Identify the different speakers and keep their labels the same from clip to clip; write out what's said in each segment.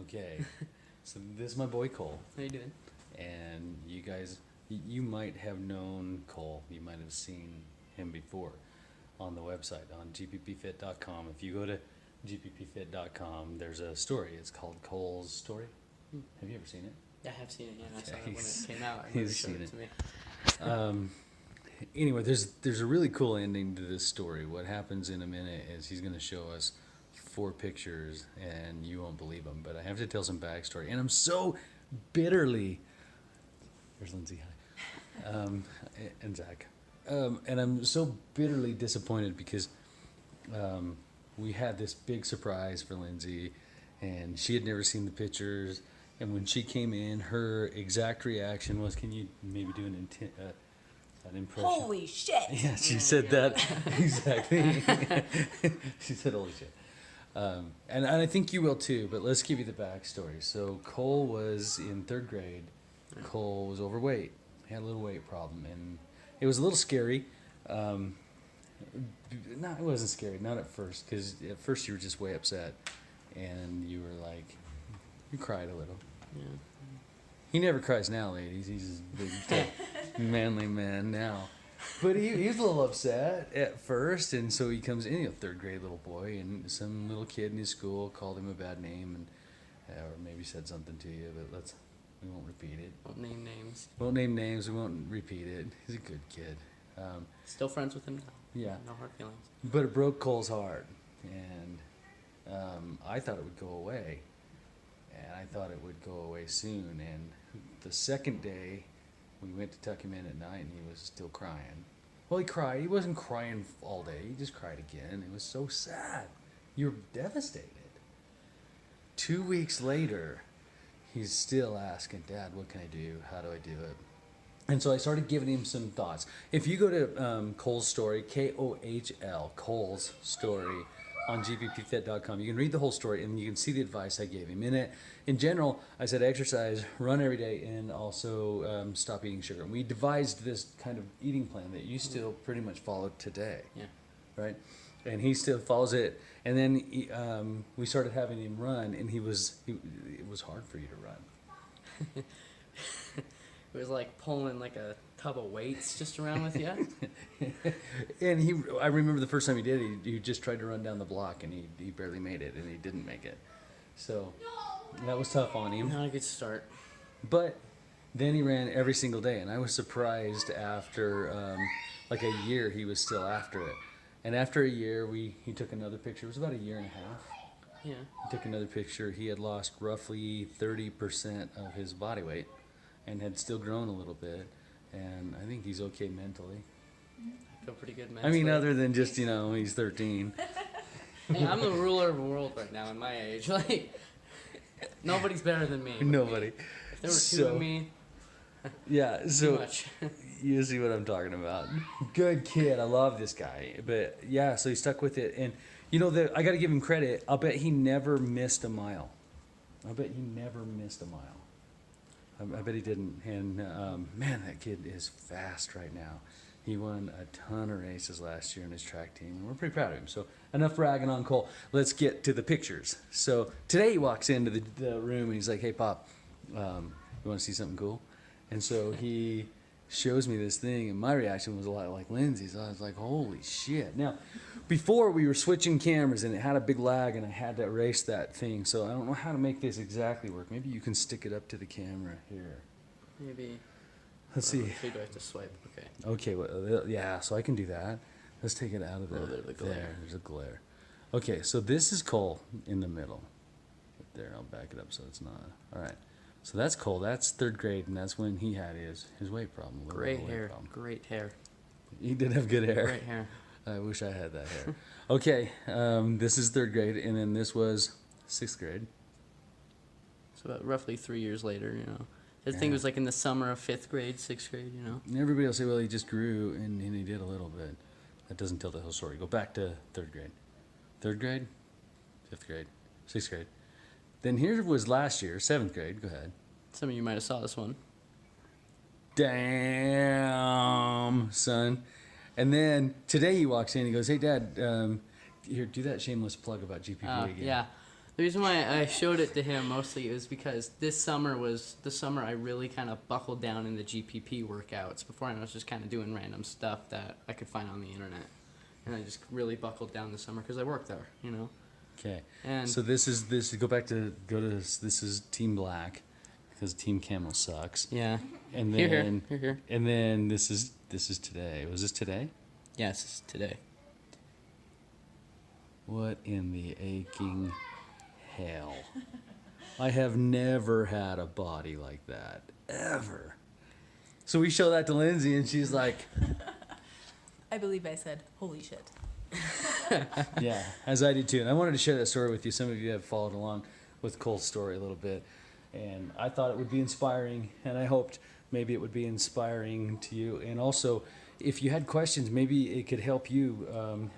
Speaker 1: Okay. So this is my boy Kohl.
Speaker 2: How you doing?
Speaker 1: And you guys, you might have known Kohl. You might have seen him before on the website, on gppfit.com. If you go to gppfit.com, there's a story. It's called Kohl's Story. Have you ever seen it?
Speaker 2: Yeah, I have seen it. Yeah, I saw
Speaker 1: Okay,
Speaker 2: it when it came out. I
Speaker 1: he's
Speaker 2: remember showing
Speaker 1: seen
Speaker 2: it to me.
Speaker 1: Anyway, there's a really cool ending to this story. What happens in a minute is he's going to show us 4 pictures, and you won't believe them. But I have to tell some backstory, and I'm so bitterly. There's Lindsay, hi, and Zach, and I'm so bitterly disappointed because we had this big surprise for Lindsay, and she had never seen the pictures. And when she came in, her exact reaction was, "Can you maybe do an impression?"
Speaker 3: Holy shit!
Speaker 1: Yeah, she said that exactly. She said, "Holy shit," and I think you will too. But let's give you the backstory. So Kohl was in 3rd grade. Kohl was overweight. He had a little weight problem, and it was a little scary. No, it wasn't scary. Not at first, because at first you were just way upset, and you were like, you cried a little.
Speaker 2: Yeah.
Speaker 1: He never cries now, ladies. He's a big, tough, manly man now. But he was a little upset at first, and so he comes in, 3rd grade little boy, and some little kid in his school called him a bad name, and or maybe said something to you, but we won't repeat it.
Speaker 2: Won't name names.
Speaker 1: Won't name names. We won't repeat it. He's a good kid.
Speaker 2: Still friends with him now.
Speaker 1: Yeah.
Speaker 2: No hard feelings.
Speaker 1: But it broke Kohl's heart, and I thought it would go away, and I thought it would go away soon. And the second day, we went to tuck him in at night, and he was still crying. Well, he cried. He wasn't crying all day. He just cried again. It was so sad. You're devastated. 2 weeks later, he's still asking, "Dad, what can I do? How do I do it?" And so I started giving him some thoughts. If you go to Kohl's Story, Kohl, Kohl's Story, on gppfit.com, you can read the whole story and you can see the advice I gave him. In general, I said exercise, run every day, and also stop eating sugar. And we devised this kind of eating plan that you still pretty much follow today.
Speaker 2: Yeah.
Speaker 1: Right? And he still follows it. And then we started having him run, and it was hard for you to run.
Speaker 2: It was like pulling like a tub of weights just around with you.
Speaker 1: And I remember the first time he did it, he just tried to run down the block, and he barely made it, and he didn't make it. So that was tough on him.
Speaker 2: Not a good start.
Speaker 1: But then he ran every single day, and I was surprised after like a year he was still after it. And after a year, he took another picture. It was about a year and a half.
Speaker 2: Yeah.
Speaker 1: He took another picture. He had lost roughly 30% of his body weight and had still grown a little bit. And I think he's okay mentally.
Speaker 2: I feel pretty good
Speaker 1: I
Speaker 2: mentally.
Speaker 1: mean, other than just, he's 13.
Speaker 2: Hey, I'm the ruler of the world right now in my age. Like, nobody's better than me.
Speaker 1: Nobody.
Speaker 2: If there were 2 of me,
Speaker 1: Yeah,
Speaker 2: too
Speaker 1: so
Speaker 2: much.
Speaker 1: you see what I'm talking about. Good kid. I love this guy. But yeah, so he stuck with it. And, I got to give him credit. I'll bet he never missed a mile. I bet he never missed a mile. I bet he didn't. And, man, that kid is fast right now. He won a ton of races last year in his track team, and we're pretty proud of him. So enough bragging on Kohl. Let's get to the pictures. So today he walks into the room, and he's like, "Hey, Pop, you want to see something cool?" And so he shows me this thing, and my reaction was a lot like Lindsay's. I was like, "Holy shit!" Now, before we were switching cameras, and it had a big lag, and I had to erase that thing. So I don't know how to make this exactly work. Maybe you can stick it up to the camera here.
Speaker 2: Maybe.
Speaker 1: Let's see.
Speaker 2: So do I have to swipe? Okay.
Speaker 1: Okay, well, yeah, so I can do that. Let's take it out of
Speaker 2: Oh, there's the glare.
Speaker 1: There's a glare. Okay, so this is Kohl in the middle. There, I'll back it up so it's not. All right. So that's Kohl. That's 3rd grade, and that's when he had his weight problem.
Speaker 2: Great
Speaker 1: weight
Speaker 2: hair.
Speaker 1: problem.
Speaker 2: Great hair.
Speaker 1: He did have good hair.
Speaker 2: Great hair.
Speaker 1: I wish I had that hair. Okay, this is 3rd grade, and then this was 6th grade.
Speaker 2: So about roughly 3 years later, I think it was like in the summer of 5th grade, 6th grade,
Speaker 1: And everybody will say, well, he just grew, and he did a little bit. That doesn't tell the whole story. Go back to 3rd grade. 3rd grade, 5th grade, 6th grade. Then here was last year, 7th grade. Go ahead.
Speaker 2: Some of you might have saw this one.
Speaker 1: Damn, son. And then today he walks in, he goes, "Hey, Dad, here, do that shameless plug about GPP again."
Speaker 2: Yeah. The reason why I showed it to him mostly is because this summer was the summer I really kind of buckled down in the GPP workouts. Before I was just kind of doing random stuff that I could find on the internet. And I just really buckled down this summer because I work there, you know.
Speaker 1: Okay.
Speaker 2: And
Speaker 1: So this is this is Team Black because Team Camo sucks.
Speaker 2: yeah.
Speaker 1: And
Speaker 2: Here,
Speaker 1: then
Speaker 2: here.
Speaker 1: and then this is today. Was this today?
Speaker 2: Yes, it's today.
Speaker 1: What in the aching hell? I have never had a body like that ever. So we show that to Lindsay and she's like,
Speaker 3: I believe I said, holy shit.
Speaker 1: yeah, as I did too. And I wanted to share that story with you. Some of you have followed along with Kohl's story a little bit. And I thought it would be inspiring, and I hoped maybe it would be inspiring to you. And also, if you had questions, maybe it could help you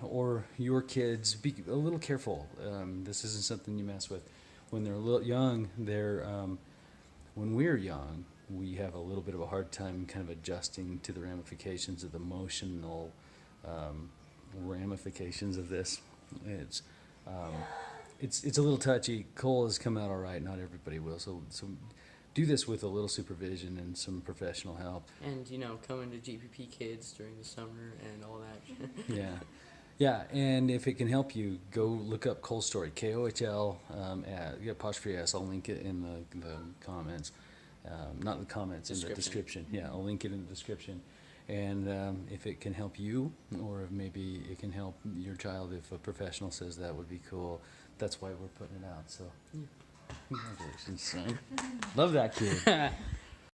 Speaker 1: or your kids be a little careful. This isn't something you mess with. When they're a little young, when we're young, we have a little bit of a hard time kind of adjusting to the ramifications of the emotional ramifications of this. It's a little touchy. Kohl has come out all right. Not everybody will. So do this with a little supervision and some professional help.
Speaker 2: And, you know, coming to GPP Kids during the summer and all that.
Speaker 1: Yeah. Yeah, and if it can help you, go look up Kohl's story, Kohl, apostrophe S. I'll link it in the comments. Not the comments, in the description. Yeah, I'll link it in the description. And if it can help you, or if maybe it can help your child, if a professional says that would be cool, that's why we're putting it out. So, congratulations, son. Love that kid.